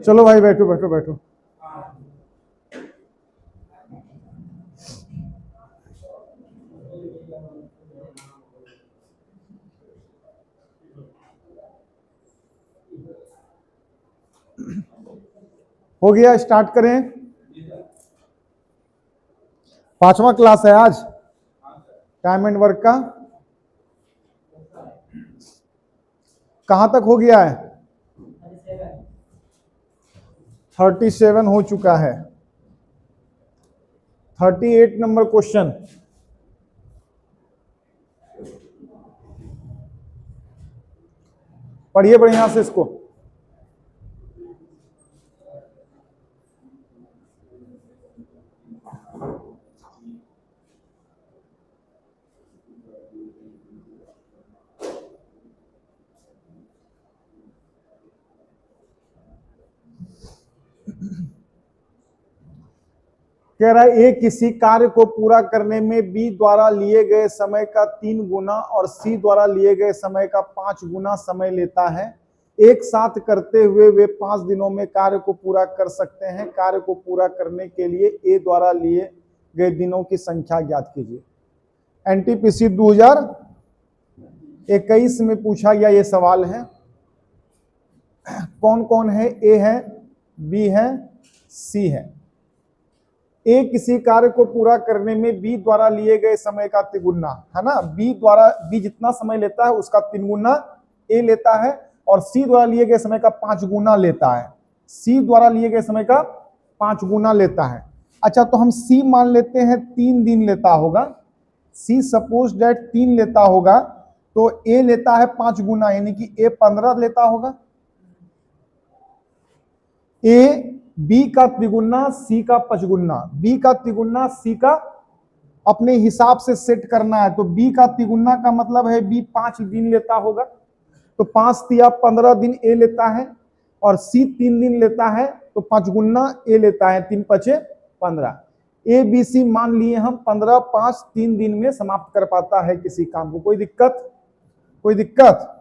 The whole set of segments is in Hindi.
चलो भाई बैठो बैठो बैठो। हो गया, स्टार्ट करें। 5वां क्लास है आज टाइम एंड वर्क का। कहां तक हो गया है? 37 हो चुका है। 38 नंबर क्वेश्चन। पढ़िए बढ़िया से इसको। कह रहा है ए किसी कार्य को पूरा करने में बी द्वारा लिए गए समय का 3 गुना और सी द्वारा लिए गए समय का 5 गुना समय लेता है। एक साथ करते हुए वे 5 दिनों में कार्य को पूरा कर सकते हैं। कार्य को पूरा करने के लिए ए द्वारा लिए गए दिनों की संख्या ज्ञात कीजिए। एनटीपीसी 2021 में पूछा गया ये सवाल है। कौन कौन है? ए है, बी है, सी है। ए किसी कार्य को पूरा करने में बी द्वारा लिए गए समय का तिगुना, है ना। बी जितना समय लेता है उसका 3 गुना ए लेता है और सी द्वारा लिए गए समय का 5 गुना लेता है। सी द्वारा लिए गए समय का 5 गुना लेता है। अच्छा, तो हम सी मान लेते हैं 3 दिन लेता होगा। सी सपोज डेट 3 लेता होगा तो ए लेता है 5 गुना, यानी कि ए 15 लेता होगा। ए बी का तिगुना, सी का 5 गुना। बी का तिगुना सी का अपने हिसाब से सेट करना है, तो बी का तिगुना का मतलब है बी 5 दिन लेता होगा, तो 5 तिया 15 दिन ए लेता है और सी 3 दिन लेता है, तो 5 गुना ए लेता है, 3 पचे 15। ए बी सी मान लिए हम 15, 5 3 दिन में समाप्त कर पाता है किसी काम को। कोई दिक्कत? कोई दिक्कत?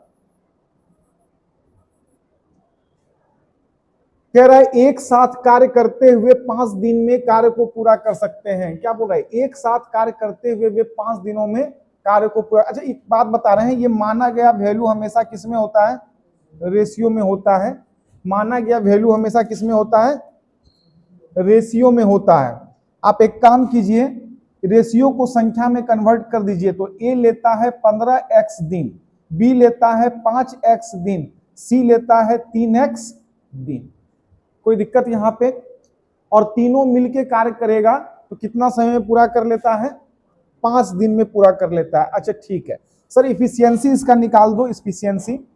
कह रहा है एक साथ कार्य करते हुए 5 दिन में कार्य को पूरा कर सकते हैं। क्या बोल रहा है? एक साथ कार्य करते हुए वे 5 दिनों में कार्य को पूरा। अच्छा, एक बात बता रहे हैं, ये माना गया वैल्यू हमेशा किस में होता है? रेशियो में होता है। माना गया वैल्यू हमेशा किस में होता है? रेशियो में होता है। आप एक काम कीजिए, रेशियो को संख्या में कन्वर्ट कर दीजिए। तो ए लेता है 15x दिन, बी लेता है 5x दिन, सी लेता है 3x दिन। कोई दिक्कत यहां पे? और तीनों मिलके कार्य करेगा तो कितना समय में पूरा कर लेता है? 5 दिन में पूरा कर लेता है। अच्छा ठीक है सर, इफिशियंसी इसका निकाल दो। इफिशियंसी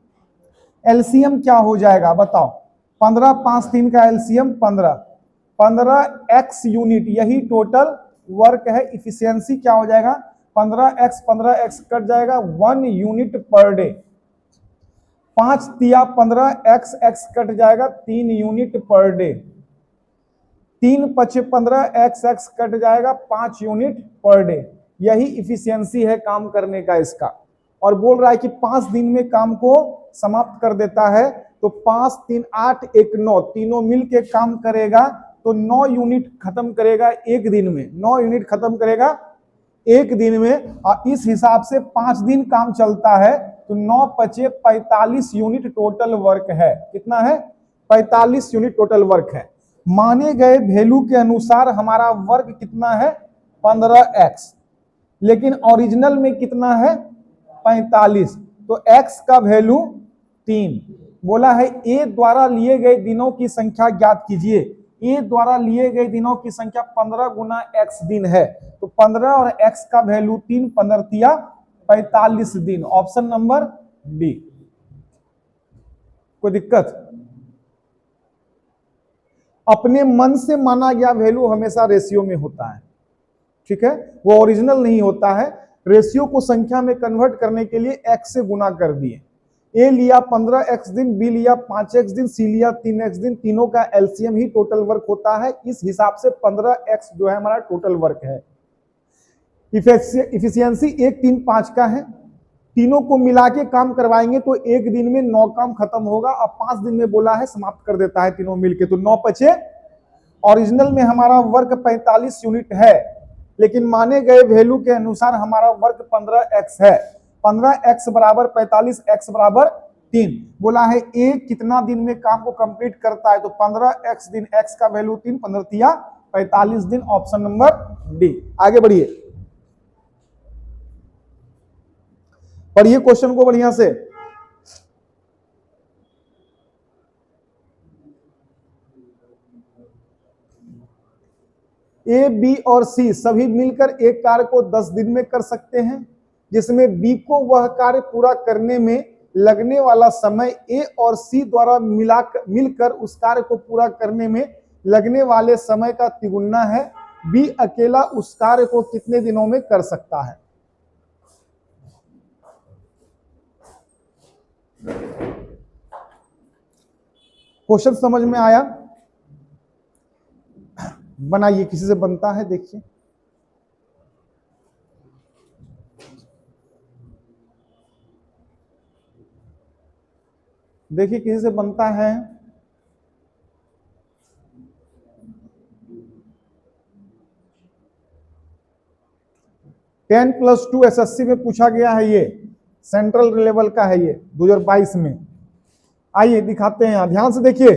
एलसीएम क्या हो जाएगा बताओ? 15 5 3 का एलसीएम 15x यूनिट, यही टोटल वर्क है। इफिशियंसी क्या हो जाएगा? 15x कट जाएगा 1 यूनिट पर डे। 5 तिया 15 x कट जाएगा 3 यूनिट पर डे। 3 पचे 15 x कट जाएगा 5 यूनिट पर डे। यही इफिशियंसी है काम करने का इसका। और बोल रहा है कि 5 दिन में काम को समाप्त कर देता है, तो 5 3 8 1 9, तीनों मिलके काम करेगा तो 9 यूनिट खत्म करेगा एक दिन में। 9 यूनिट खत्म करेगा एक दिन में। और इस हिसाब से 5 दिन काम चलता है तो 9 पचे 45 यूनिट टोटल वर्क है। कितना है? 45 यूनिट टोटल वर्क है। माने गए वैल्यू के अनुसार हमारा वर्क कितना है? 15x, लेकिन ओरिजिनल में कितना है? 45। तो x का वैल्यू 3। बोला है ए द्वारा लिए गए दिनों की संख्या ज्ञात कीजिए। ए द्वारा लिए गए दिनों की संख्या 15 गुना x दिन है, तो 15 और x का वैल्यू 3, 15 तिया 45 दिन। Option number B. कोई दिक्कत? अपने मन से माना गया वैल्यू हमेशा रेशियो में होता है, ठीक है, वो ओरिजिनल नहीं होता है। रेशियो को संख्या में कन्वर्ट करने के लिए x से गुना कर दिए। ए लिया 15x दिन, बी लिया 5x दिन, सी लिया 3x दिन। तीनों का एलसीएम ही टोटल वर्क होता है। इस हिसाब से 15x जो है हमारा टोटल वर्क है। इफिशियंसी 1 3 5 का है, तीनों को मिला के काम करवाएंगे तो एक दिन में 9 काम खत्म होगा। अब 5 दिन में बोला है समाप्त कर देता है तीनों मिलके, तो 9 बचे। ओरिजिनल में हमारा वर्क 45 यूनिट है, लेकिन माने गए वैल्यू के अनुसार हमारा वर्क 15x है। 15x बराबर 45, x बराबर 3। बोला है ए कितना दिन में काम को कंप्लीट करता है, तो 15x दिन, x का वैल्यू 3, 15 तिया 45 दिन, ऑप्शन नंबर डी। आगे बढ़िए, पढ़िए क्वेश्चन को बढ़िया से। ए, बी और सी सभी मिलकर एक कार्य को 10 दिन में कर सकते हैं, जिसमें बी को वह कार्य पूरा करने में लगने वाला समय ए और सी द्वारा मिलकर उस कार्य को पूरा करने में लगने वाले समय का तिगुना है। बी अकेला उस कार्य को कितने दिनों में कर सकता है? क्वेश्चन समझ में आया? बनाइए, किसी से बनता है देखिए। देखिए किसी से बनता है। टेन प्लस टू एसएससी में पूछा गया है, ये सेंट्रल लेवल का है, ये 2022 में। आइए दिखाते हैं, यहां ध्यान से देखिए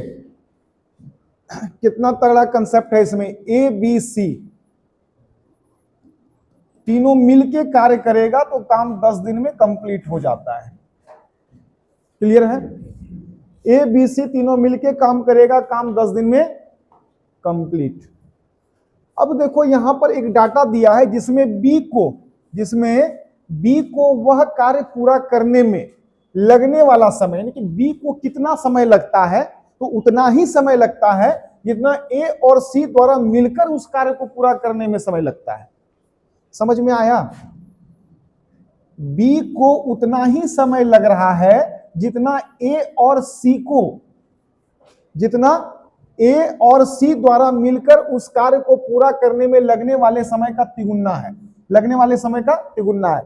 कितना तगड़ा कंसेप्ट है इसमें। ए बी सी तीनों मिलके कार्य करेगा तो काम 10 दिन में कंप्लीट हो जाता है। क्लियर है? ए बी सी तीनों मिलके काम करेगा, काम 10 दिन में कंप्लीट। अब देखो यहां पर एक डाटा दिया है जिसमें बी को वह कार्य पूरा करने में लगने वाला समय, यानी कि बी को कितना समय लगता है, तो उतना ही समय लगता है जितना ए और सी द्वारा मिलकर उस कार्य को पूरा करने में समय लगता है। समझ में आया? बी को उतना ही समय लग रहा है जितना ए और सी द्वारा मिलकर उस कार्य को पूरा करने में लगने वाले समय का तिगुना है। लगने वाले समय का तिगुना है,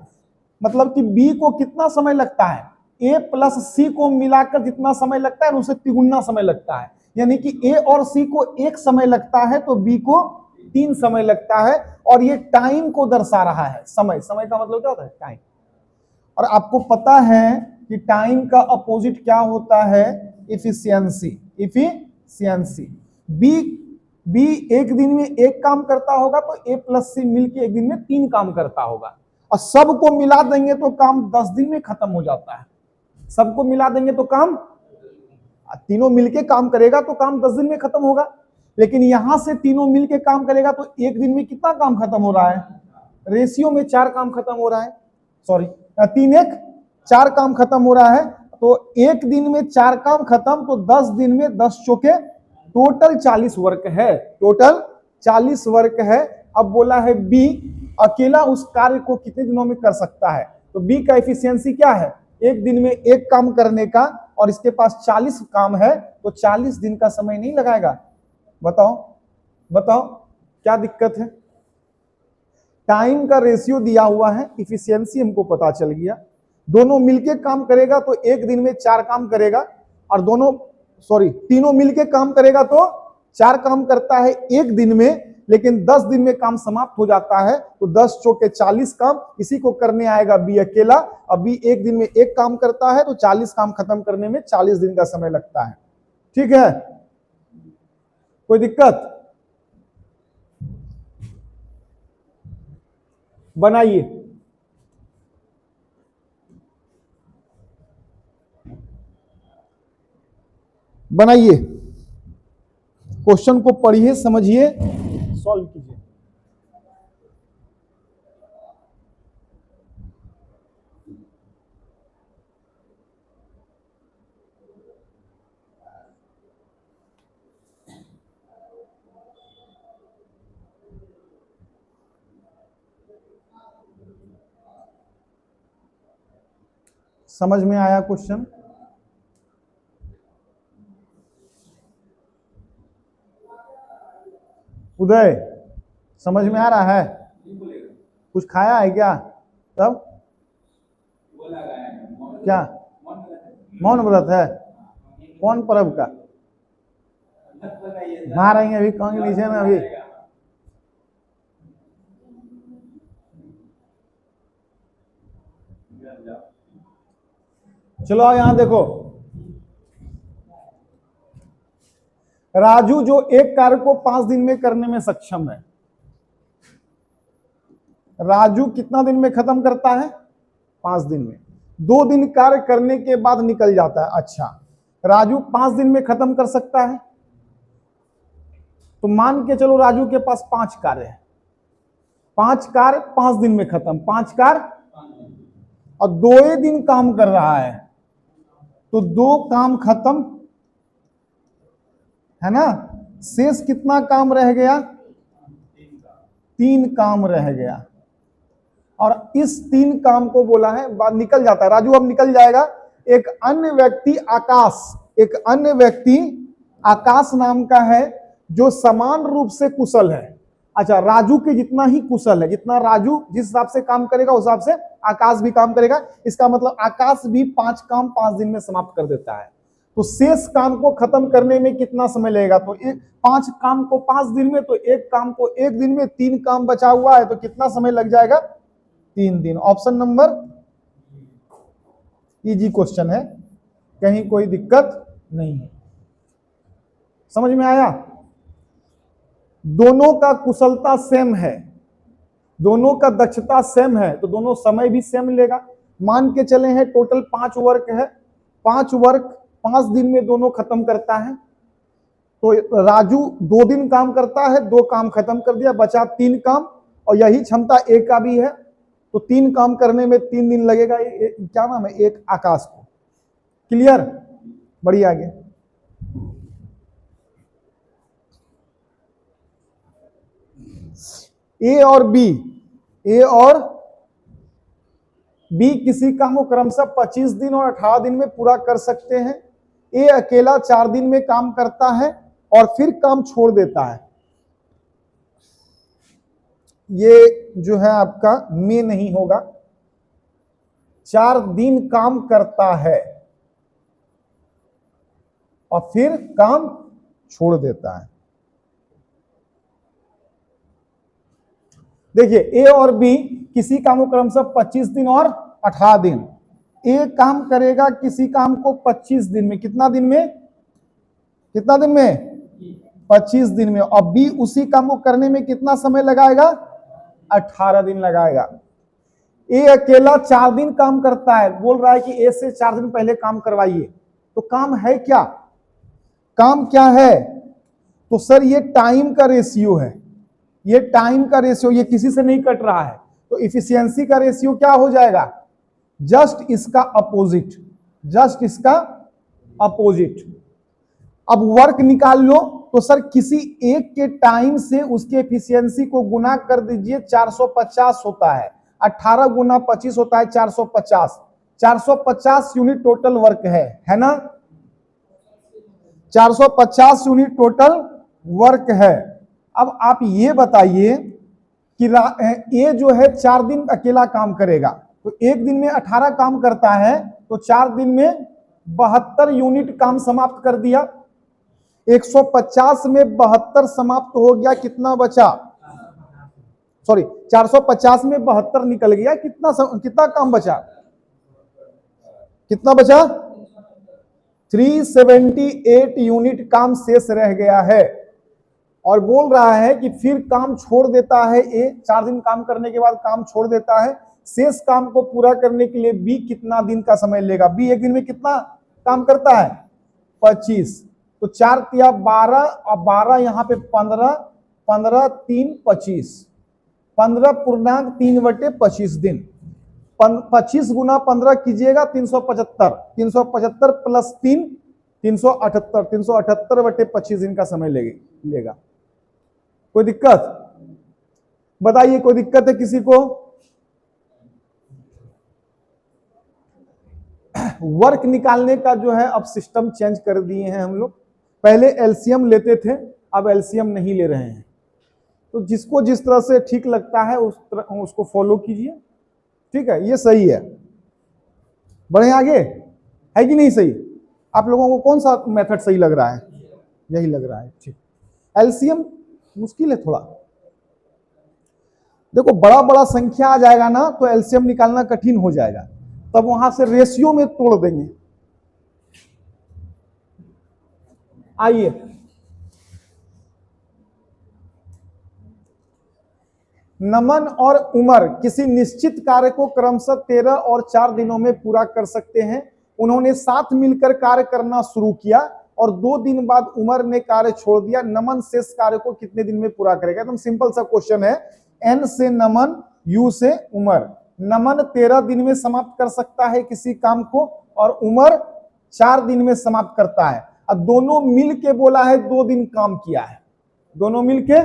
मतलब कि बी को कितना समय लगता है, ए प्लस सी को मिलाकर जितना समय लगता है उसे तिगुना समय लगता है। यानी कि ए और सी को 1 समय लगता है तो बी को 3 समय लगता है। और ये टाइम को दर्शा रहा है। समय का मतलब क्या होता है? टाइम। और आपको पता है कि टाइम का अपोजिट क्या होता है? इफिशियंसी। बी एक दिन में 1 काम करता होगा तो ए प्लस सी मिलकर एक दिन में 3 काम करता होगा, और सबको मिला देंगे तो काम 10 दिन में खत्म हो जाता है। सबको मिला देंगे तो काम, तीनों मिलके काम करेगा तो काम 10 दिन में खत्म होगा। लेकिन यहां से तीनों मिलके काम करेगा तो एक दिन में कितना काम खत्म हो रहा है? रेशियो में 4 काम खत्म हो रहा है। सॉरी, 3 1 4 काम खत्म हो रहा है। तो एक दिन में 4 काम खत्म, तो 10 दिन में 10 चौके टोटल 40 वर्क है। टोटल 40 वर्क है। अब बोला है बी अकेला उस कार्य को कितने दिनों में कर सकता है, तो बी का एफिशिएंसी क्या है? एक दिन में 1 काम करने का, और इसके पास 40 काम है तो 40 दिन का समय नहीं लगाएगा। बताओ क्या दिक्कत है? टाइम का रेशियो दिया हुआ है, इफिशियंसी हमको पता चल गया। दोनों मिलके काम करेगा तो एक दिन में 4 काम करेगा, और तीनों मिलके काम करेगा तो 4 काम करता है एक दिन में, लेकिन 10 दिन में काम समाप्त हो जाता है। तो 10 चौके 40 काम, इसी को करने आएगा बी अकेला। अब बी एक दिन में 1 काम करता है तो 40 काम खत्म करने में 40 दिन का समय लगता है। ठीक है? कोई दिक्कत? बनाइए। क्वेश्चन को पढ़िए, समझिए, सॉल्व कीजिए। समझ में आया क्वेश्चन? उदय, समझ में आ रहा है? कुछ खाया है क्या तब? क्या मौन व्रत है? कौन पर्व का? बाहर आएंगे अभी, कहोगे नीचे ना अभी। चलो आओ यहां देखो, राजू जो एक कार्य को 5 दिन में करने में सक्षम है, राजू कितना दिन में खत्म करता है? 5 दिन में। 2 दिन कार्य करने के बाद निकल जाता है। अच्छा, राजू 5 दिन में खत्म कर सकता है, तो मान के चलो राजू के पास 5 कार्य है, 5 कार्य 5 दिन में खत्म, 5 कार्य, और 2 दिन काम कर रहा है, तो 2 काम खत्म है ना। शेष कितना काम रह गया? 3 काम रह गया, और इस 3 काम को बोला है बाद निकल जाता है राजू, अब निकल जाएगा। एक अन्य व्यक्ति आकाश, एक अन्य व्यक्ति आकाश नाम का है जो समान रूप से कुशल है। अच्छा, राजू के जितना ही कुशल है, जितना राजू जिस हिसाब से काम करेगा उस हिसाब से आकाश भी काम करेगा। इसका मतलब आकाश भी 5 काम 5 दिन में समाप्त कर देता है। तो शेष काम को खत्म करने में कितना समय लगेगा? तो 5 काम को 5 दिन में, तो 1 काम को 1 दिन में, 3 काम बचा हुआ है, तो कितना समय लग जाएगा? 3 दिन। ऑप्शन नंबर इजी क्वेश्चन है, कहीं कोई दिक्कत नहीं है। समझ में आया? दोनों का कुशलता सेम है, दोनों का दक्षता सेम है, तो दोनों समय भी सेम लेगा। मान के चले हैं टोटल 5 वर्क है, 5 वर्क 5 दिन में दोनों खत्म करता है। तो राजू 2 दिन काम करता है, 2 काम खत्म कर दिया, बचा 3 काम, और यही क्षमता ए का भी है, तो 3 काम करने में 3 दिन लगेगा। क्या नाम है? एक आकाश को। क्लियर? बढ़िया। आगे ए और बी, ए और बी किसी काम को क्रमशः 25 दिन और 18 दिन में पूरा कर सकते हैं। ए अकेला 4 दिन में काम करता है और फिर काम छोड़ देता है। ये जो है आपका में नहीं होगा, 4 दिन काम करता है और फिर काम छोड़ देता है। देखिए, ए और बी किसी काम को क्रमशः 25 दिन और 18 दिन। ए काम करेगा किसी काम को 25 दिन में, कितना दिन में? कितना दिन में? 25 दिन में। और बी उसी काम को करने में कितना समय लगाएगा? 18 दिन लगाएगा। ए अकेला 4 दिन काम करता है, बोल रहा है कि ए से 4 दिन पहले काम करवाइए। तो काम है क्या? काम क्या है? तो सर ये टाइम का रेशियो है, ये टाइम का रेशियो, ये किसी से नहीं कट रहा है, तो इफिशियंसी का रेशियो क्या हो जाएगा? जस्ट इसका अपोजिट, जस्ट इसका अपोजिट। अब वर्क निकाल लो, तो सर किसी एक के टाइम से उसके एफिशिएंसी को गुना कर दीजिए, 450 होता है, 18 गुना 25 होता है 450, 450 यूनिट टोटल वर्क है ना? 450 यूनिट टोटल वर्क है। अब आप ये बताइए कि ए जो है 4 दिन अकेला काम करेगा, तो 1 दिन में 18 काम करता है, तो 4 दिन में 72 यूनिट काम समाप्त कर दिया। 150 में 72 समाप्त हो गया, कितना बचा? सॉरी, 450 में 72 निकल गया, कितना काम बचा? कितना बचा? 378 यूनिट काम शेष रह गया है। और बोल रहा है कि फिर काम छोड़ देता है ए, 4 दिन काम करने के बाद काम छोड़ देता है। शेष काम को पूरा करने के लिए बी कितना दिन का समय लेगा? बी 1 दिन में कितना काम करता है? 25। तो 4 तिया 12 और 12 यहां पे 15, 15 3 25, 15.3/25 दिन। 25 गुना 15 कीजिएगा 375, 375 प्लस 3 378, 378/25 दिन का समय लेगा। कोई दिक्कत? बताइए, कोई दिक्कत है किसी को? वर्क निकालने का जो है अब सिस्टम चेंज कर दिए हैं हम लोग। पहले एलसीएम लेते थे, अब एलसीएम नहीं ले रहे हैं। तो जिसको जिस तरह से ठीक लगता है उसको फॉलो कीजिए, ठीक है, ये सही है। बढ़े आगे, है कि नहीं सही? आप लोगों को कौन सा मेथड सही लग रहा है? यही लग रहा है, ठीक। एलसीएम मुश्किल है थोड़ा, देखो बड़ा बड़ा संख्या आ जाएगा ना तो एलसीएम निकालना कठिन हो जाएगा, तब वहां से रेशियो में तोड़ देंगे। आइए, नमन और उमर किसी निश्चित कार्य को क्रमशः 13 और 4 दिनों में पूरा कर सकते हैं। उन्होंने साथ मिलकर कार्य करना शुरू किया और 2 दिन बाद उमर ने कार्य छोड़ दिया। नमन शेष कार्य को कितने दिन में पूरा करेगा? एकदम सिंपल सा क्वेश्चन है। एन से नमन, यू से उमर। नमन 13 दिन में समाप्त कर सकता है किसी काम को और उमर 4 दिन में समाप्त करता है। और दोनों मिल के बोला है 2 दिन काम किया है, दोनों मिल के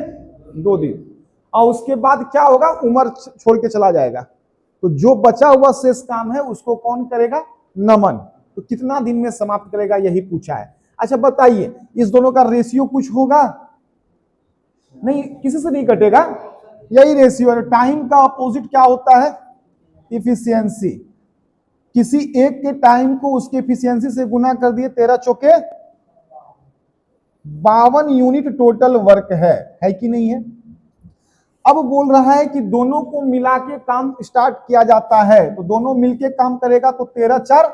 2 दिन। और उसके बाद क्या होगा? उमर छोड़ के चला जाएगा, तो जो बचा हुआ शेष काम है उसको कौन करेगा? नमन। तो कितना दिन में समाप्त करेगा, यही पूछा है। अच्छा बताइए, इस दोनों का रेशियो कुछ होगा? नहीं, किसी से नहीं कटेगा, यही रेशियो है। टाइम का अपोजिट क्या होता है? इफिशियंसी। किसी एक के टाइम को उसके इफिशियंसी से गुना कर दिए, 13 चौके 52 यूनिट टोटल वर्क है कि नहीं है? अब बोल रहा है कि दोनों को मिला के काम स्टार्ट किया जाता है, तो दोनों मिलके काम करेगा तो 13 4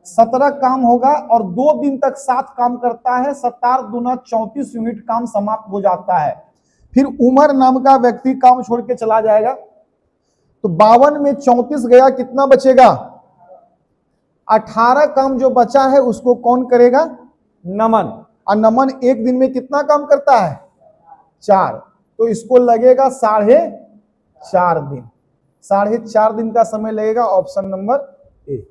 17 काम होगा और 2 दिन तक 7 काम करता है, 17 दूना 34 यूनिट काम समाप्त हो जाता है। फिर उमर नाम का व्यक्ति काम छोड़ के चला जाएगा, तो 52 में 34 गया, कितना बचेगा? 18 काम जो बचा है उसको कौन करेगा? नमन। और नमन एक दिन में कितना काम करता है? 4, तो इसको लगेगा 4.5 दिन। 4.5 दिन का समय लगेगा, ऑप्शन नंबर ए।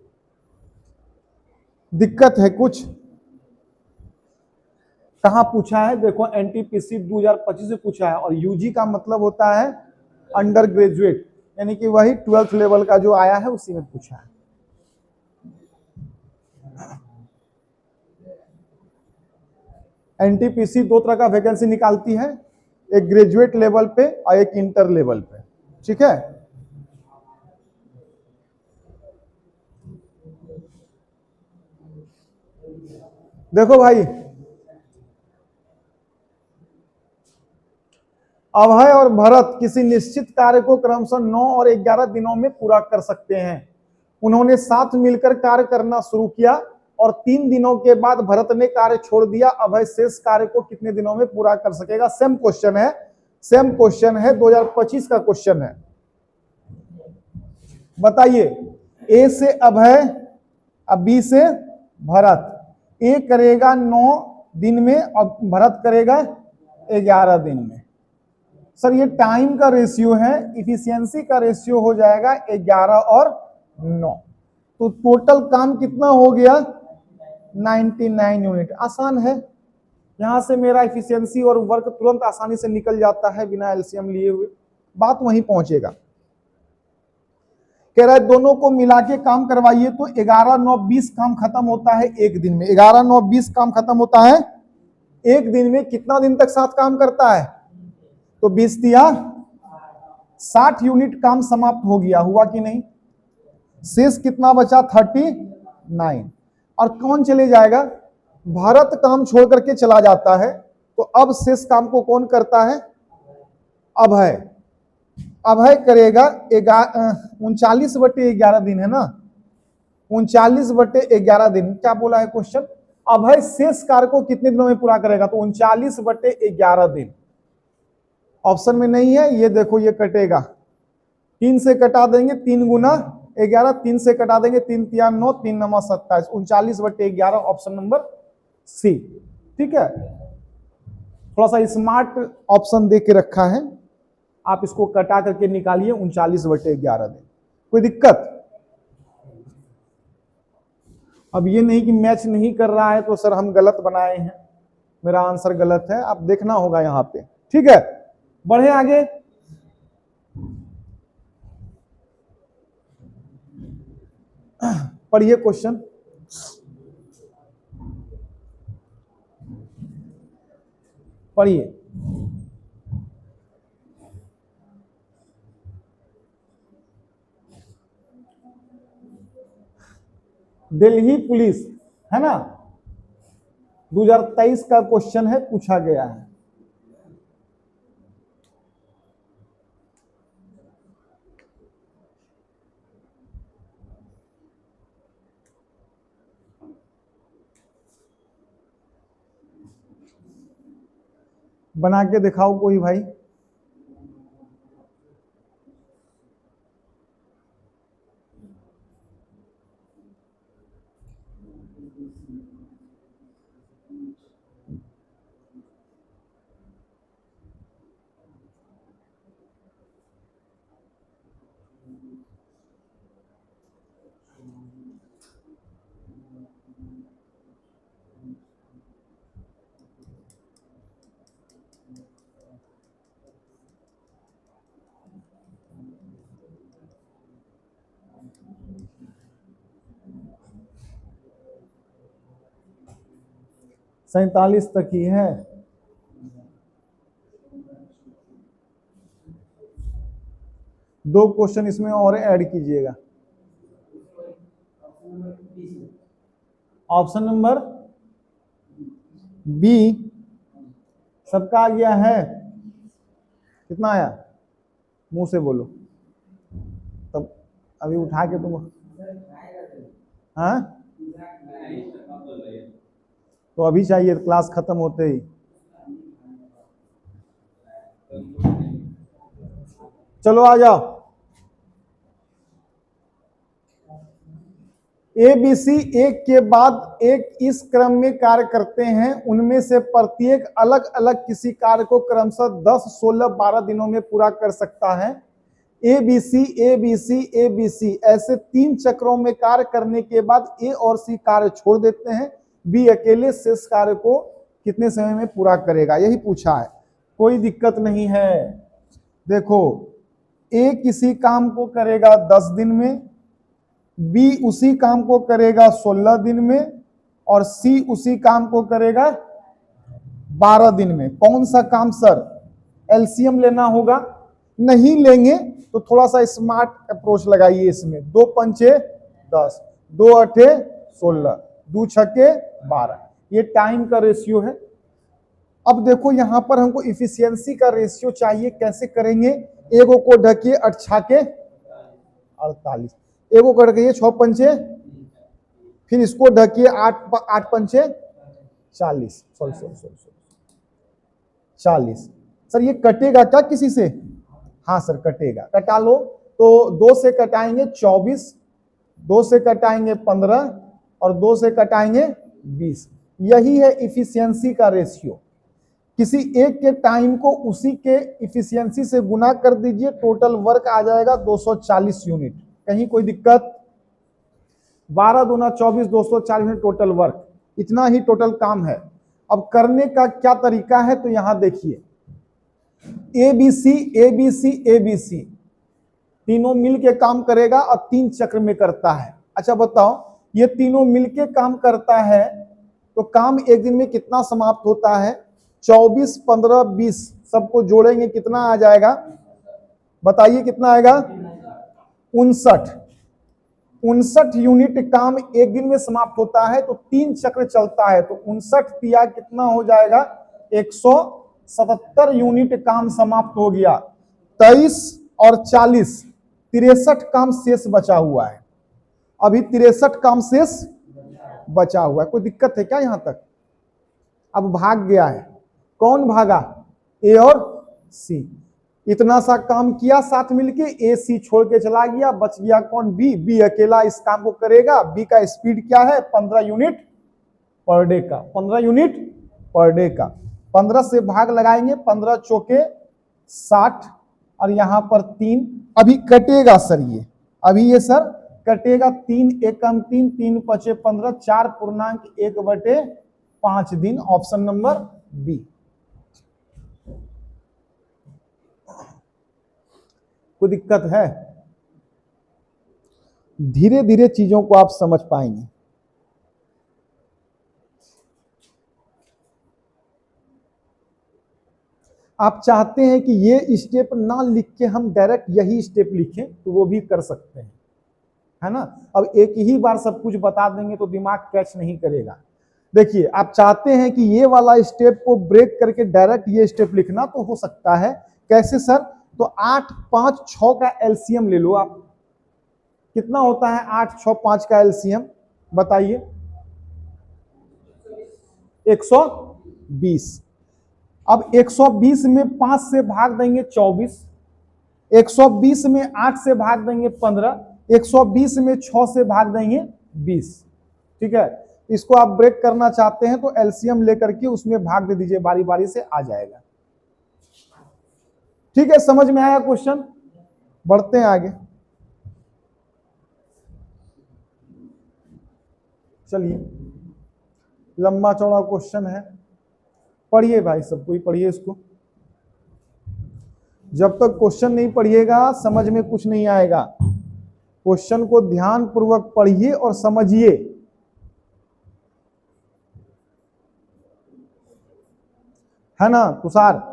दिक्कत है कुछ? कहां पूछा है? देखो एनटीपीसी 2025 से पूछा है, और यूजी का मतलब होता है अंडर ग्रेजुएट, यानी कि वही 12th लेवल का जो आया है उसी में पूछा है। एनटीपीसी 2 तरह का वैकेंसी निकालती है, एक ग्रेजुएट लेवल पे और एक इंटर लेवल पे, ठीक है। देखो भाई, अभय और भरत किसी निश्चित कार्य को क्रमशः 9 और 11 दिनों में पूरा कर सकते हैं। उन्होंने साथ मिलकर कार्य करना शुरू किया और 3 दिनों के बाद भरत ने कार्य छोड़ दिया। अभय शेष कार्य को कितने दिनों में पूरा कर सकेगा? सेम क्वेश्चन है, सेम क्वेश्चन है, 2025 का क्वेश्चन है। बताइए, ए से अभय, अब बी से भरत। ए करेगा 9 दिन में और भरत करेगा 11 दिन में। सर ये टाइम का रेशियो है, इफिशियंसी का रेशियो हो जाएगा 11 और 9, तो टोटल काम कितना हो गया? 99 यूनिट। आसान है, यहां से मेरा इफिशियंसी और वर्क तुरंत आसानी से निकल जाता है बिना एलसीएम लिए हुए, बात वहीं पहुंचेगा। कह रहा है दोनों को मिला के काम करवाइए, तो 11 9 20 काम खत्म होता है एक दिन में। 11 9 20 काम खत्म होता है एक दिन में। कितना दिन तक साथ काम करता है? तो 20 दिया 60 यूनिट काम समाप्त हो गया, हुआ कि नहीं? शेष कितना बचा? 39। और कौन चले जाएगा? भारत काम छोड़ करके चला जाता है, तो अब शेष काम को कौन करता है? अभय। अभय करेगा 39/11 दिन है ना, 39/11 दिन। क्या बोला है क्वेश्चन? अभय शेष कार्य को कितने दिनों में पूरा करेगा? तो 39/11 दिन। ऑप्शन में नहीं है, ये देखो ये कटेगा, 3 से कटा देंगे, 3 गुना 11, 3 से कटा देंगे, 3 3 9, 3 9 27, 39/11, ऑप्शन नंबर सी, ठीक है। थोड़ा सा स्मार्ट ऑप्शन दे के रखा है, आप इसको कटा करके निकालिए 39/11 दिन। कोई दिक्कत? अब ये नहीं कि मैच नहीं कर रहा है तो सर हम गलत बनाए हैं, मेरा आंसर गलत है, आप देखना होगा यहां पे, ठीक है। बढ़े आगे, पढ़िए क्वेश्चन। पढ़िए। दिल्ली पुलिस, है ना, 2023 का क्वेश्चन है, पूछा गया है। बना के दिखाओ कोई भाई। सैतालीस तक ही है। दो क्वेश्चन इसमें और ऐड कीजिएगा। ऑप्शन नंबर बी सबका आ गया है। कितना आया? मुंह से बोलो। तब अभी उठा के तुम, हाँ, तो अभी चाहिए क्लास खत्म होते ही। चलो आ जाओ। ए बी सी एक के बाद एक इस क्रम में कार्य करते हैं, उनमें से प्रत्येक अलग अलग किसी कार्य को क्रमशः 10, 16, 12 दिनों में पूरा कर सकता है। A B C, A B C, A B C ऐसे 3 चक्रों में कार्य करने के बाद ए और सी कार्य छोड़ देते हैं। बी अकेले शेष कार्य को कितने समय में पूरा करेगा, यही पूछा है। कोई दिक्कत नहीं है। देखो, ए किसी काम को करेगा 10 दिन में, बी उसी काम को करेगा 16 दिन में, और सी उसी काम को करेगा 12 दिन में। कौन सा काम सर? एलसीएम लेना होगा। नहीं लेंगे तो थोड़ा सा स्मार्ट अप्रोच लगाइए इसमें। 2 पंचे 10, 2 अठे 16, 2 छक्के 12, ये टाइम का रेशियो है। अब देखो यहां पर हमको इफिशियंसी का रेशियो चाहिए, कैसे करेंगे? एगो को ढकिए 8 छाके 48, एगो को ढकिए 6 पंचे, फिर इसको ढकिए 8 पंचे 40, 40। सर ये कटेगा क्या किसी से? हाँ सर कटेगा, कटा लो। तो 2 से कटाएंगे 24, 2 से कटाएंगे 15, और 2 से कटाएंगे 20। यही है इफिशियंसी का रेशियो। किसी एक के टाइम को उसी के इफिशियंसी से गुना कर दीजिए, टोटल वर्क आ जाएगा 240 यूनिट। कहीं कोई दिक्कत? 12 दूना 24, 240 यूनिट टोटल वर्क, इतना ही टोटल काम है। अब करने का क्या तरीका है? तो यहां देखिए, A B C, A B C, A B C तीनों मिलके काम करेगा और 3 चक्र में करता है। अच्छा बताओ, ये तीनों मिलके काम करता है तो काम एक दिन में कितना समाप्त होता है? 24, 15, 20 सबको जोड़ेंगे कितना आ जाएगा? बताइए कितना आएगा? 59 यूनिट काम एक दिन में समाप्त होता है, तो 3 चक्र चलता है, तो 59 तिया कितना हो जाएगा? 177 यूनिट काम समाप्त हो गया। 23 और 40, 63 काम शेष बचा हुआ है। अभी 63 काम शेष बचा हुआ है। कोई दिक्कत है क्या यहां तक? अब भाग गया है, कौन भागा? ए और सी। इतना सा काम किया साथ मिलके, ए सी छोड़ के चला गया, बच गया कौन? बी। बी अकेला इस काम को करेगा। बी का स्पीड क्या है? 15 यूनिट पर डे का, 15 यूनिट पर डे का। 15 से भाग लगाएंगे, 15 चौके 60, और यहां पर 3 अभी कटेगा सर। ये अभी ये सर कटेगा, 3 एकम 3, 3 पचे 15, 4.1/5 दिन। Option number B. कोई दिक्कत है? धीरे धीरे चीजों को आप समझ पाएंगे। आप चाहते हैं कि ये स्टेप ना लिख के हम डायरेक्ट यही स्टेप लिखें, तो वो भी कर सकते हैं, है ना। अब एक ही बार सब कुछ बता देंगे तो दिमाग कैच नहीं करेगा। देखिए, आप चाहते हैं कि ये वाला स्टेप को ब्रेक करके डायरेक्ट ये स्टेप लिखना, तो हो सकता है। कैसे सर? तो 8 5 6 का एलसीएम ले लो आप। कितना होता है 8 6 5 का एलसीएम? बताइए। 120। अब 120 में 5 से भाग देंगे 24, 120 में 8 से भाग देंगे 15, 120 में 6 से भाग देंगे 20। ठीक है, इसको आप ब्रेक करना चाहते हैं तो एलसीएम लेकर के उसमें भाग दे दीजिए, बारी बारी से आ जाएगा। ठीक है, समझ में आया क्वेश्चन? बढ़ते हैं आगे। चलिए, लंबा चौड़ा क्वेश्चन है, पढ़िए भाई, सब कोई पढ़िए इसको। जब तक क्वेश्चन नहीं पढ़िएगा समझ में कुछ नहीं आएगा। क्वेश्चन को ध्यान पूर्वक पढ़िए और समझिए। है ना तुषार?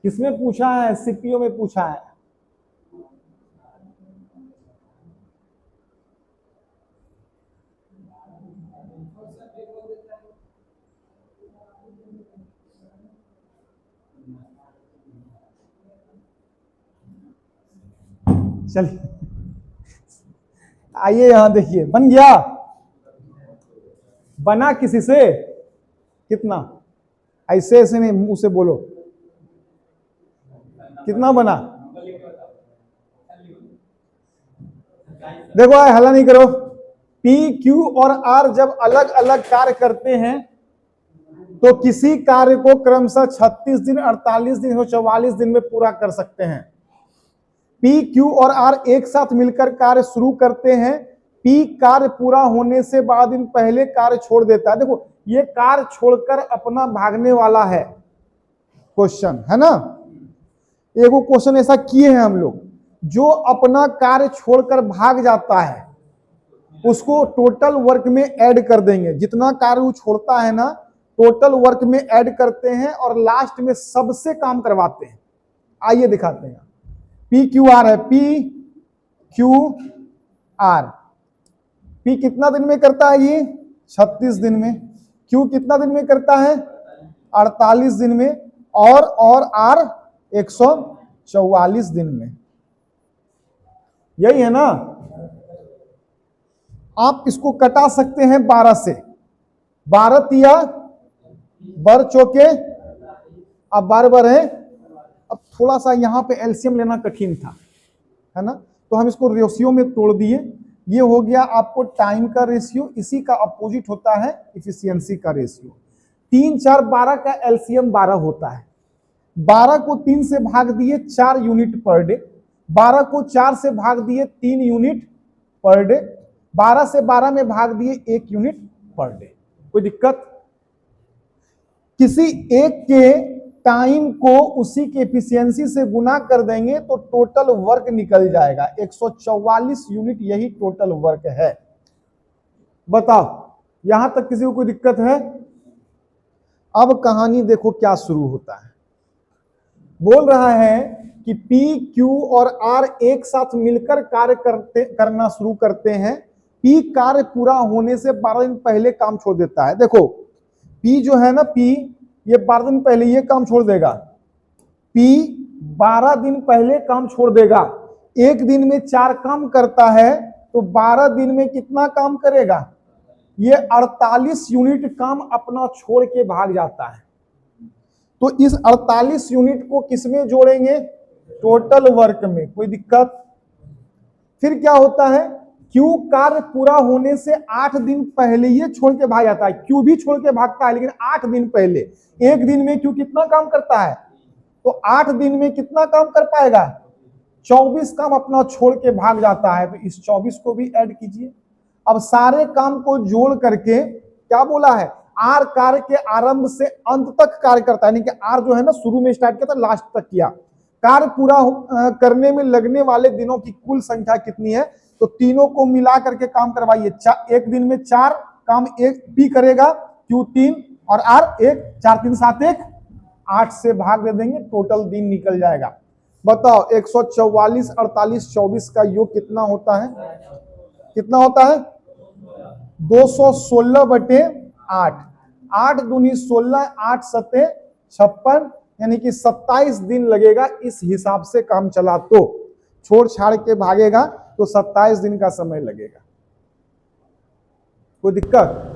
किसमें पूछा है? सीपीओ में पूछा है। चलिए आइए यहां देखिए, बन गया। बना किसी से? कितना? ऐसे ऐसे नहीं, मुंह से बोलो। कितना बना? देखो आए, हल्ला नहीं करो। पी क्यू और आर जब अलग अलग कार्य करते हैं तो किसी कार्य को क्रमशः 36 दिन, 48 दिन और 44 दिन में पूरा कर सकते हैं। पी क्यू और आर एक साथ मिलकर कार्य शुरू करते हैं। पी कार्य पूरा होने से 12 दिन पहले कार्य छोड़ देता है। देखो, ये कार्य छोड़कर अपना भागने वाला है क्वेश्चन, है ना। एगो क्वेश्चन ऐसा किए हैं हम लोग, जो अपना कार्य छोड़कर भाग जाता है उसको टोटल वर्क में ऐड कर देंगे। जितना कार्य वो छोड़ता है ना, टोटल वर्क में ऐड करते हैं और लास्ट में सबसे काम करवाते हैं। आइए दिखाते हैं। पी क्यू आर है, पी क्यू आर। पी कितना दिन में करता है? ये 36 दिन में। क्यू कितना दिन में करता है? 48 दिन में। और आर 144 दिन में। यही है ना। आप इसको कटा सकते हैं 12 से। 12 तिया बर चौके, अब 12 बर है। अब थोड़ा सा यहां पे एलसीएम लेना कठिन था, है ना, तो हम इसको रेशियो में तोड़ दिए। ये हो गया आपको टाइम का रेशियो, इसी का अपोजिट होता है इफिशियंसी का रेशियो। 3 4 12 का एलसीएम 12 होता है। 12 को 3 से भाग दिए 4 यूनिट पर डे, 12 को 4 से भाग दिए 3 यूनिट पर डे, 12 से 12 में भाग दिए 1 यूनिट पर डे। कोई दिक्कत? किसी एक के टाइम को उसी के एफिशिएंसी से गुना कर देंगे तो टोटल वर्क निकल जाएगा। 144 यूनिट यही टोटल वर्क है। बताओ, यहां तक किसी को कोई दिक्कत है? अब कहानी देखो क्या शुरू होता है। बोल रहा है कि पी क्यू और आर एक साथ मिलकर कार्य करना शुरू करते हैं। पी कार्य पूरा होने से 12 दिन पहले काम छोड़ देता है। देखो, पी जो है ना, पी ये 12 दिन पहले ये काम छोड़ देगा। पी 12 दिन पहले काम छोड़ देगा। एक दिन में 4 काम करता है तो 12 दिन में कितना काम करेगा? ये 48 यूनिट काम अपना छोड़ के भाग जाता है। तो इस 48 यूनिट को किसमें जोड़ेंगे? टोटल वर्क में। कोई दिक्कत? फिर क्या होता है? क्यू कार्य पूरा होने से 8 दिन पहले ये छोड़ के भाग जाता है। क्यू भी छोड़ के भागता है लेकिन 8 दिन पहले। एक दिन में क्यू कितना काम करता है? तो 8 दिन में कितना काम कर पाएगा? 24 काम अपना छोड़ के भाग जाता है। तो इस 24 को भी ऐड कीजिए। अब सारे काम को जोड़ करके क्या बोला है? आर कार्य के आरंभ से अंत तक कार्य करता है, यानी कि आर जो है ना शुरू में स्टार्ट किया था, लास्ट तक किया। कार्य पूरा करने में लगने वाले दिनों की कुल संख्या कितनी है? तो तीनों को मिला करके काम करवाइए। एक दिन में 4 काम एक पी करेगा, क्यू 3 और आर 1, 4 3 7 1, 8 से भाग दे देंगे, टोटल दिन निकल जाएगा। बताओ 144 48 24 का योग कितना होता है? कितना होता है? 216/8। 8 दूनी 16, 8 सते 56, यानी कि 27 दिन लगेगा इस हिसाब से काम चला तो। छोड़ छाड़ के भागेगा तो 27 दिन का समय लगेगा। कोई दिक्कत?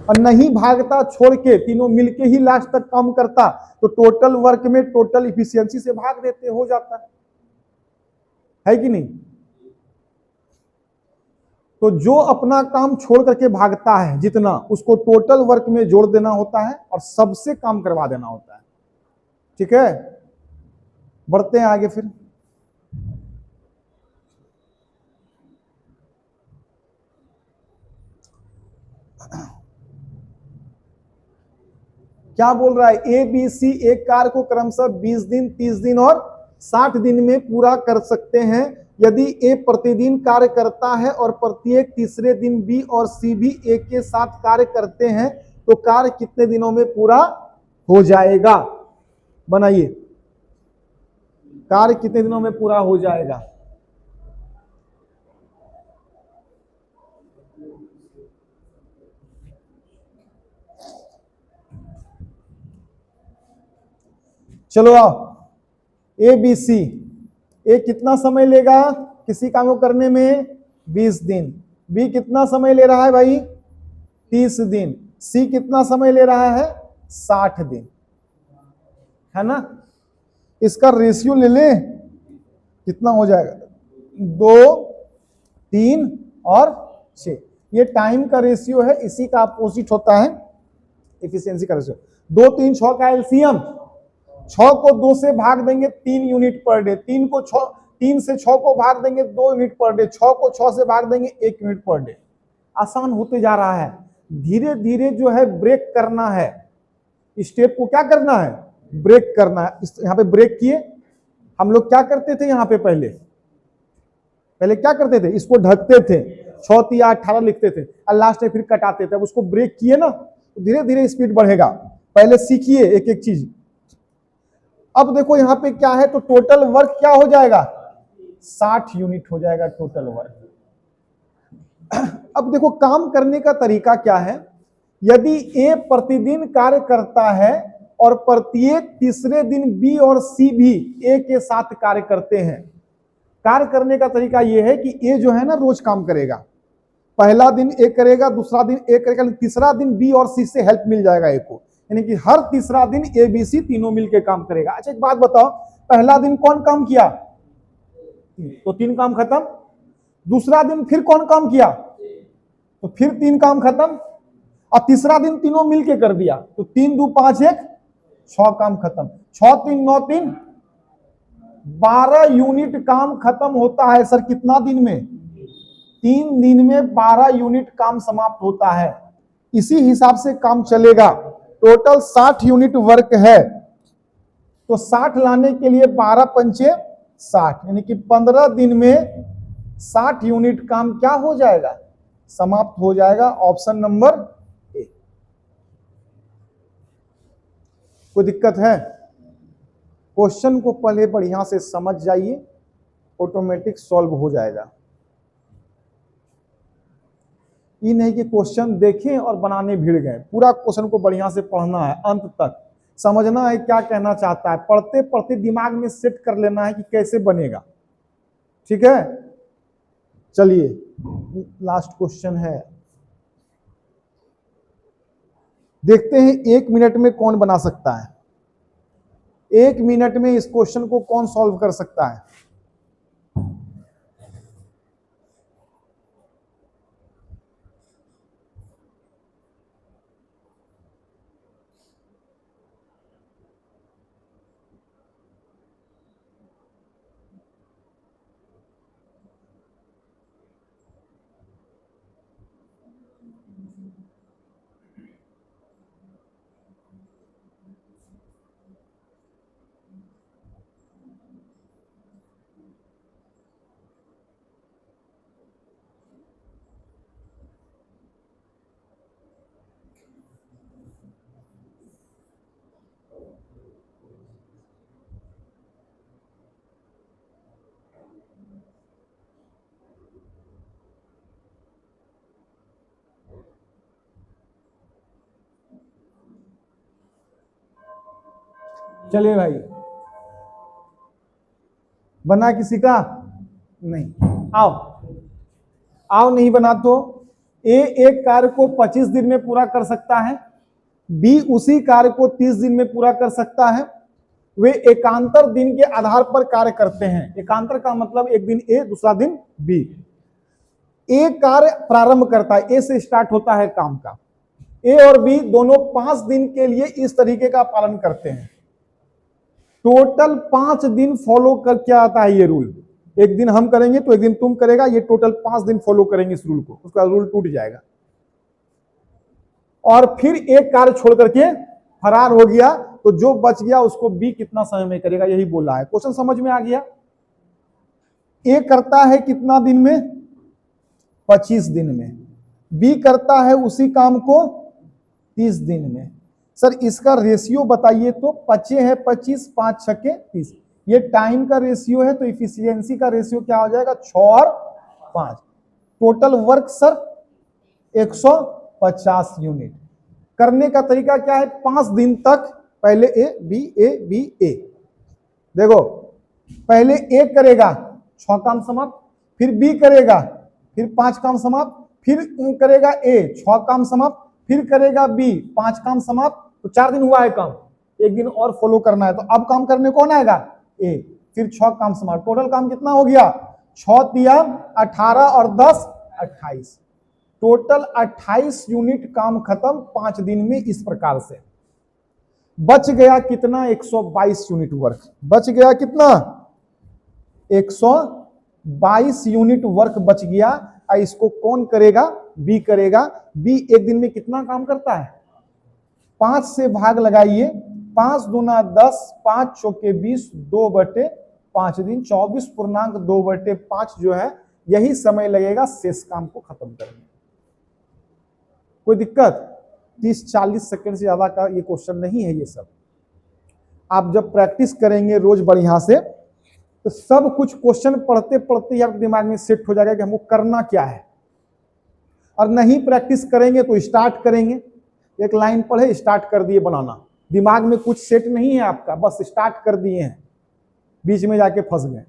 और नहीं भागता, छोड़ के तीनों मिलके ही लास्ट तक काम करता, तो टोटल वर्क में टोटल इफिशियंसी से भाग देते, हो जाता है कि नहीं? तो जो अपना काम छोड़ करके भागता है जितना, उसको टोटल वर्क में जोड़ देना होता है और सबसे काम करवा देना होता है। ठीक है, बढ़ते हैं आगे। फिर क्या बोल रहा है? ए बी सी एक कार्य को क्रमशः 20 दिन 30 दिन और 60 दिन में पूरा कर सकते हैं। यदि ए प्रतिदिन कार्य करता है और प्रत्येक तीसरे दिन बी और सी भी ए के साथ कार्य करते हैं, तो कार्य कितने दिनों में पूरा हो जाएगा? बनाइए, कार्य कितने दिनों में पूरा हो जाएगा? चलो आओ, ए बी सी। ए कितना समय लेगा किसी काम को करने में? 20 दिन। बी कितना समय ले रहा है भाई? 30 दिन। सी कितना समय ले रहा है? 60 दिन, है ना? इसका रेशियो ले ले, कितना हो जाएगा? 2 3 और 6। ये टाइम का रेशियो है, इसी का अपोजिट होता है एफिशिएंसी का रेशियो। 2 3 6 का एलसीएम, 6 को 2 से भाग देंगे 3 यूनिट पर डे, 3 से 6 को भाग देंगे 2 यूनिट पर डे, 6 को 6 से भाग देंगे 1 यूनिट पर डे। आसान होते जा रहा है। धीरे धीरे जो है ब्रेक करना है, स्टेप को क्या करना है? ब्रेक करना है। यहाँ पे ब्रेक किए। हम लोग क्या करते थे यहाँ पे? पहले क्या करते थे? इसको ढकते थे, 6 या 18 लिखते थे और लास्ट में फिर कटाते थे। अब उसको ब्रेक किए ना, तो धीरे धीरे स्पीड बढ़ेगा। पहले सीखिए एक एक चीज। अब देखो यहाँ पे क्या है, तो टोटल वर्क क्या हो जाएगा? 60 यूनिट हो जाएगा टोटल वर्क। अब देखो काम करने का तरीका क्या है। यदि ए प्रतिदिन कार्य करता है और प्रत्येक तीसरे दिन बी और सी भी ए के साथ कार्य करते हैं। कार्य करने का तरीका यह है कि ए जो है ना रोज काम करेगा। पहला दिन ए करेगा, दूसरा दिन ए करेगा, तीसरा दिन बी और सी से हेल्प मिल जाएगा ए को, यानी कि हर तीसरा दिन ए बी सी तीनों मिलकर काम करेगा। अच्छा एक बात बताओ, पहला दिन कौन काम किया? तो 3 काम खत्म। दूसरा दिन फिर कौन काम किया? तो फिर 3 काम खत्म। और तीसरा दिन तीनों मिलके कर दिया, तो 3 2 5 1, 6 काम खत्म। 6 3 9 3, 12 यूनिट काम खत्म होता है। सर कितना दिन में? 3 दिन में 12 यूनिट काम समाप्त होता है। इसी हिसाब से काम चलेगा। टोटल 60 यूनिट वर्क है, तो 60 लाने के लिए 12 पंचे 60, यानी कि 15 दिन में 60 यूनिट काम क्या हो जाएगा? समाप्त हो जाएगा। Option number A. कोई दिक्कत है? क्वेश्चन को पहले बढ़िया से समझ जाइए, ऑटोमेटिक सॉल्व हो जाएगा। ये नहीं कि क्वेश्चन देखें और बनाने भिड़ गए। पूरा क्वेश्चन को बढ़िया से पढ़ना है, अंत तक समझना है क्या कहना चाहता है। पढ़ते पढ़ते दिमाग में सेट कर लेना है कि कैसे बनेगा। ठीक है, चलिए लास्ट क्वेश्चन है, देखते हैं 1 मिनट में कौन बना सकता है। 1 मिनट में इस क्वेश्चन को कौन सॉल्व कर सकता है? चलिए भाई, बना किसी का नहीं, आओ आओ, नहीं बना तो ए एक कार्य को 25 दिन में पूरा कर सकता है, बी उसी कार्य को 30 दिन में पूरा कर सकता है। वे एकांतर दिन के आधार पर कार्य करते हैं। एकांतर का मतलब एक दिन ए दूसरा दिन बी। ए कार्य प्रारंभ करता है, ए से स्टार्ट होता है काम का। ए और बी दोनों 5 दिन के लिए इस तरीके का पालन करते हैं। टोटल 5 दिन फॉलो कर क्या आता है ये रूल। एक दिन हम करेंगे तो एक दिन तुम करेगा, ये टोटल 5 दिन फॉलो करेंगे इस रूल को, उसका रूल टूट जाएगा। और फिर एक कार्य छोड़ करके फरार हो गया तो जो बच गया उसको बी कितना समय में करेगा, यही बोला है। क्वेश्चन समझ में आ गया। ए करता है कितना दिन में? 25 दिन में। बी करता है उसी काम को 30 दिन में। सर इसका रेशियो बताइए तो, 5 है 25, 5 छक्के 30, ये टाइम का रेशियो है तो इफिशियंसी का रेशियो क्या हो जाएगा? 6 और 5। Total work sir 150 unit. करने का तरीका क्या है? 5 दिन तक पहले ए बी ए। देखो पहले ए करेगा 6 काम समाप्त, फिर बी करेगा, फिर 5 काम समाप्त, फिर करेगा ए 6 काम समाप्त, फिर करेगा बी 5 काम समाप्त। तो 4 दिन हुआ है काम, एक दिन और फॉलो करना है। तो अब काम करने कौन आएगा? ए। फिर 6 काम समाप्त। टोटल काम कितना हो गया? 6 तिया 18 और 10 28। टोटल 28 यूनिट काम खत्म 5 दिन में। इस प्रकार से बच गया कितना? 122 यूनिट वर्क बच गया। कितना? 122 यूनिट वर्क बच गया। इसको कौन करेगा? बी करेगा। बी एक दिन में कितना काम करता है? 5 से भाग लगाइए, 5 दूना 10, 5 चौके 20, 2/5 दिन, 24.2/5 जो है यही समय लगेगा शेष काम को खत्म करने में। कोई दिक्कत? 30-40 सेकंड से ज्यादा का ये क्वेश्चन नहीं है। ये सब आप जब प्रैक्टिस करेंगे रोज बढ़िया से तो सब कुछ क्वेश्चन पढ़ते पढ़ते ही आपके दिमाग में सेट हो जाएगा कि हमको करना क्या है। और नहीं प्रैक्टिस करेंगे तो स्टार्ट करेंगे, एक लाइन पढ़े स्टार्ट कर दिए बनाना, दिमाग में कुछ सेट नहीं है आपका, बस स्टार्ट कर दिए हैं, बीच में जाके फंस गए।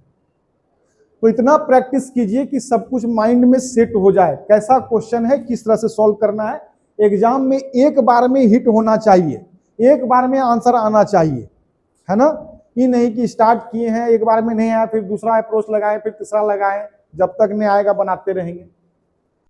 तो इतना प्रैक्टिस कीजिए कि सब कुछ माइंड में सेट हो जाए। कैसा क्वेश्चन है, किस तरह से सॉल्व करना है। एग्जाम में एक बार में हिट होना चाहिए, एक बार में आंसर आना चाहिए, है ना। ये नहीं कि स्टार्ट किए हैं, एक बार में नहीं आया, फिर दूसरा अप्रोच लगाए, फिर तीसरा लगाए, जब तक नहीं आएगा बनाते रहेंगे।